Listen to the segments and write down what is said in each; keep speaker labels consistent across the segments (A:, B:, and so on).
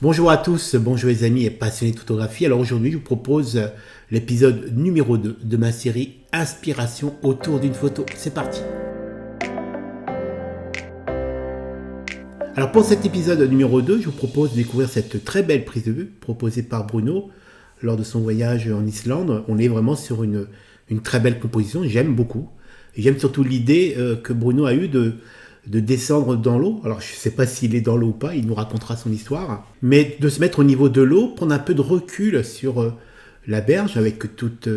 A: Bonjour à tous, bonjour les amis et passionnés de photographie. Alors aujourd'hui, je vous propose l'épisode numéro 2 de ma série Inspiration autour d'une photo. C'est parti. Alors pour cet épisode numéro 2, je vous propose de découvrir cette très belle prise de vue proposée par Bruno lors de son voyage en Islande. On est vraiment sur une très belle composition, j'aime beaucoup. J'aime surtout l'idée que Bruno a eue de descendre dans l'eau. Alors je ne sais pas s'il est dans l'eau ou pas, il nous racontera son histoire. Mais de se mettre au niveau de l'eau, prendre un peu de recul sur la berge avec toute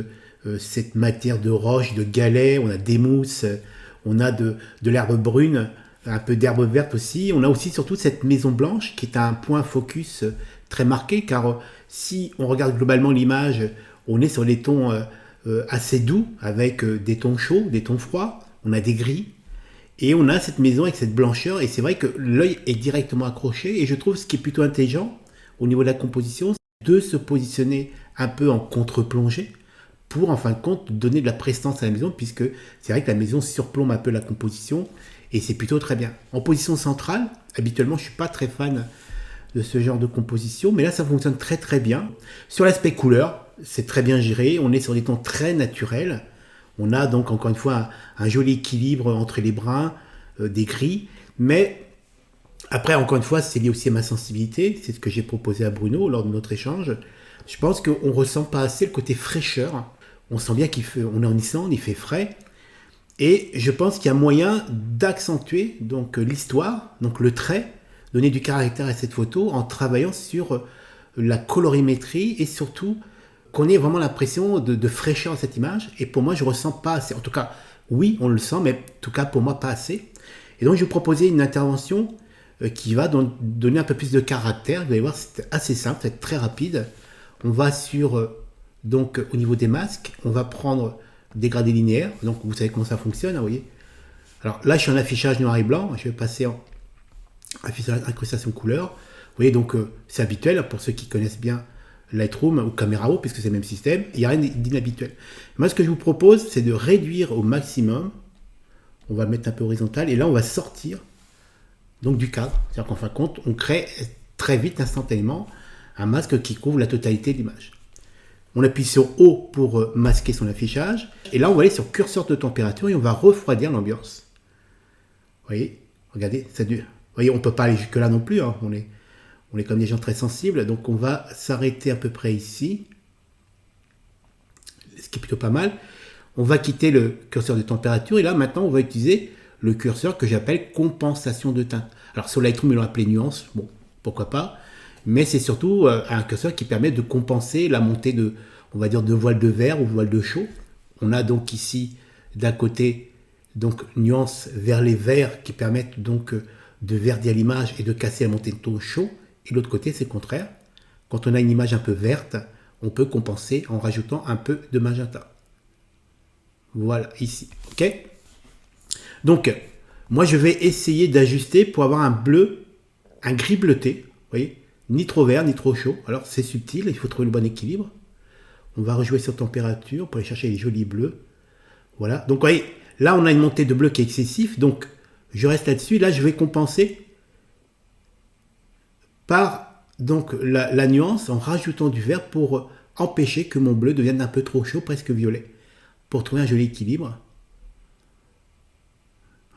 A: cette matière de roches, de galets, on a des mousses, on a de l'herbe brune, un peu d'herbe verte aussi. On a aussi surtout cette maison blanche qui est un point focus très marqué car si on regarde globalement l'image, on est sur des tons assez doux avec des tons chauds, des tons froids, on a des gris. Et on a cette maison avec cette blancheur, et c'est vrai que l'œil est directement accroché, et je trouve ce qui est plutôt intelligent au niveau de la composition, c'est de se positionner un peu en contre-plongée, pour en fin de compte donner de la prestance à la maison, puisque c'est vrai que la maison surplombe un peu la composition, et c'est plutôt très bien. En position centrale, habituellement je ne suis pas très fan de ce genre de composition, mais là ça fonctionne très très bien. Sur l'aspect couleur, c'est très bien géré, on est sur des tons très naturels. On a donc encore une fois un joli équilibre entre les bruns, des gris, mais après encore une fois c'est lié aussi à ma sensibilité, c'est ce que j'ai proposé à Bruno lors de notre échange. Je pense qu'on ne ressent pas assez le côté fraîcheur, on sent bien on est en Islande, il fait frais, et je pense qu'il y a moyen d'accentuer donc l'histoire, donc le trait, donner du caractère à cette photo en travaillant sur la colorimétrie et surtout qu'on ait vraiment l'impression de fraîcheur à cette image. Et pour moi, je ne ressens pas assez. En tout cas, oui, on le sent, mais en tout cas, pour moi, pas assez. Et donc, je vais vous proposer une intervention qui va donner un peu plus de caractère. Vous allez voir, c'est assez simple, c'est très rapide. On va sur, donc, au niveau des masques, on va prendre des gradés linéaires. Donc, vous savez comment ça fonctionne, hein, vous voyez. Alors là, je suis en affichage noir et blanc. Je vais passer en affichage incrustation couleur. Vous voyez, donc, c'est habituel pour ceux qui connaissent bien Lightroom ou Camera Raw, puisque c'est le même système, il n'y a rien d'inhabituel. Moi, ce que je vous propose, c'est de réduire au maximum. On va le mettre un peu horizontal, et là, on va sortir donc du cadre. C'est-à-dire qu'en fin de compte, on crée très vite, instantanément, un masque qui couvre la totalité de l'image. On appuie sur O pour masquer son affichage, et là, on va aller sur curseur de température, et on va refroidir l'ambiance. Vous voyez, regardez, ça dure. Vous voyez, on ne peut pas aller jusque-là non plus, hein. On est comme des gens très sensibles, donc on va s'arrêter à peu près ici, ce qui est plutôt pas mal. On va quitter le curseur de température, et là maintenant on va utiliser le curseur que j'appelle compensation de teinte. Alors sur Lightroom ils l'ont appelé nuance, bon pourquoi pas, mais c'est surtout un curseur qui permet de compenser la montée de, on va dire, de voile de vert ou voile de chaud. On a donc ici d'un côté donc nuance vers les verts qui permettent donc de verdir l'image et de casser la montée de ton chaud. Et l'autre côté, c'est le contraire. Quand on a une image un peu verte, on peut compenser en rajoutant un peu de magenta. Voilà, ici. OK? Donc, moi, je vais essayer d'ajuster pour avoir un bleu, un gris bleuté. Vous voyez? Ni trop vert, ni trop chaud. Alors, c'est subtil, il faut trouver le bon équilibre. On va rejouer sur température pour aller chercher les jolis bleus. Voilà. Donc, vous voyez, là, on a une montée de bleu qui est excessive. Donc, je reste là-dessus. Là, je vais compenser par donc la nuance en rajoutant du vert pour empêcher que mon bleu devienne un peu trop chaud, presque violet, pour trouver un joli équilibre.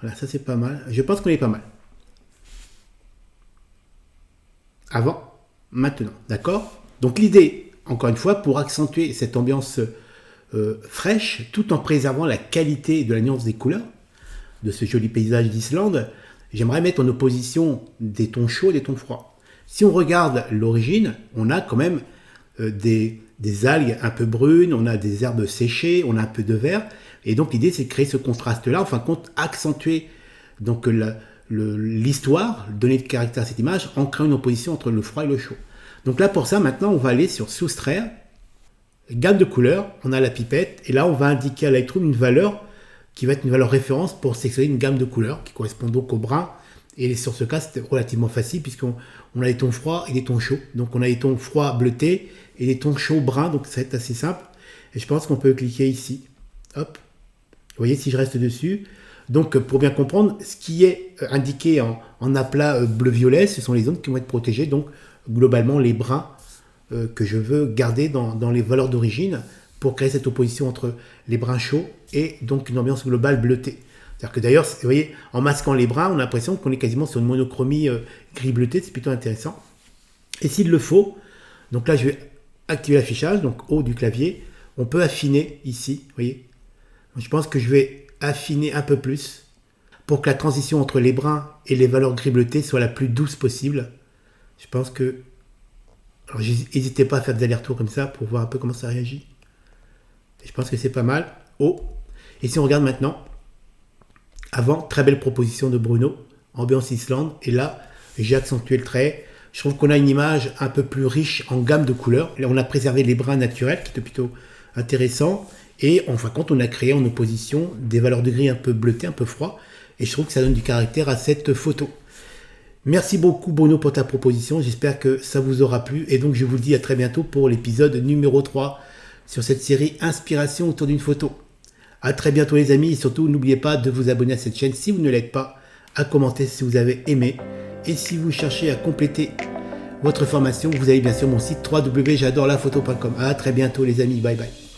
A: Voilà, ça c'est pas mal. Je pense qu'on est pas mal. Avant, maintenant, d'accord? Donc l'idée, encore une fois, pour accentuer cette ambiance fraîche, tout en préservant la qualité de la nuance des couleurs de ce joli paysage d'Islande, j'aimerais mettre en opposition des tons chauds et des tons froids. Si on regarde l'origine, on a quand même des algues un peu brunes, on a des herbes séchées, on a un peu de vert. Et donc l'idée c'est de créer ce contraste-là, en fin de compte accentuer donc l'histoire, donner de caractère à cette image en créant une opposition entre le froid et le chaud. Donc là pour ça maintenant on va aller sur soustraire, gamme de couleurs, on a la pipette et là on va indiquer à Lightroom une valeur qui va être une valeur référence pour sélectionner une gamme de couleurs qui correspond donc au brun. Et sur ce cas, c'était relativement facile puisqu'on a des tons froids et des tons chauds. Donc on a des tons froids bleutés et des tons chauds bruns. Donc ça va être assez simple. Et je pense qu'on peut cliquer ici. Hop. Vous voyez, si je reste dessus. Donc pour bien comprendre, ce qui est indiqué en aplat bleu-violet, ce sont les zones qui vont être protégées. Donc globalement les brins que je veux garder dans les valeurs d'origine pour créer cette opposition entre les brins chauds et donc une ambiance globale bleutée. C'est-à-dire que d'ailleurs, vous voyez, en masquant les brins, on a l'impression qu'on est quasiment sur une monochromie gris bleuté, c'est plutôt intéressant. Et s'il le faut, donc là je vais activer l'affichage, donc haut du clavier, on peut affiner ici, vous voyez. Donc, je pense que je vais affiner un peu plus pour que la transition entre les brins et les valeurs gris bleuté soit la plus douce possible. Je pense que... Alors n'hésitez pas à faire des allers-retours comme ça pour voir un peu comment ça réagit. Et je pense que c'est pas mal. Oh. Et si on regarde maintenant, avant, très belle proposition de Bruno, ambiance Islande, et là, j'ai accentué le trait. Je trouve qu'on a une image un peu plus riche en gamme de couleurs. Là, on a préservé les brins naturels, qui étaient plutôt intéressants. Et en fin de compte, on a créé en opposition des valeurs de gris un peu bleutées, un peu froid. Et je trouve que ça donne du caractère à cette photo. Merci beaucoup Bruno pour ta proposition. J'espère que ça vous aura plu. Et donc, je vous dis à très bientôt pour l'épisode numéro 3 sur cette série Inspiration autour d'une photo. À très bientôt les amis. Et surtout, n'oubliez pas de vous abonner à cette chaîne si vous ne l'êtes pas, à commenter si vous avez aimé. Et si vous cherchez à compléter votre formation, vous avez bien sûr mon site www.j'adorelaphoto.com. À très bientôt les amis, bye bye.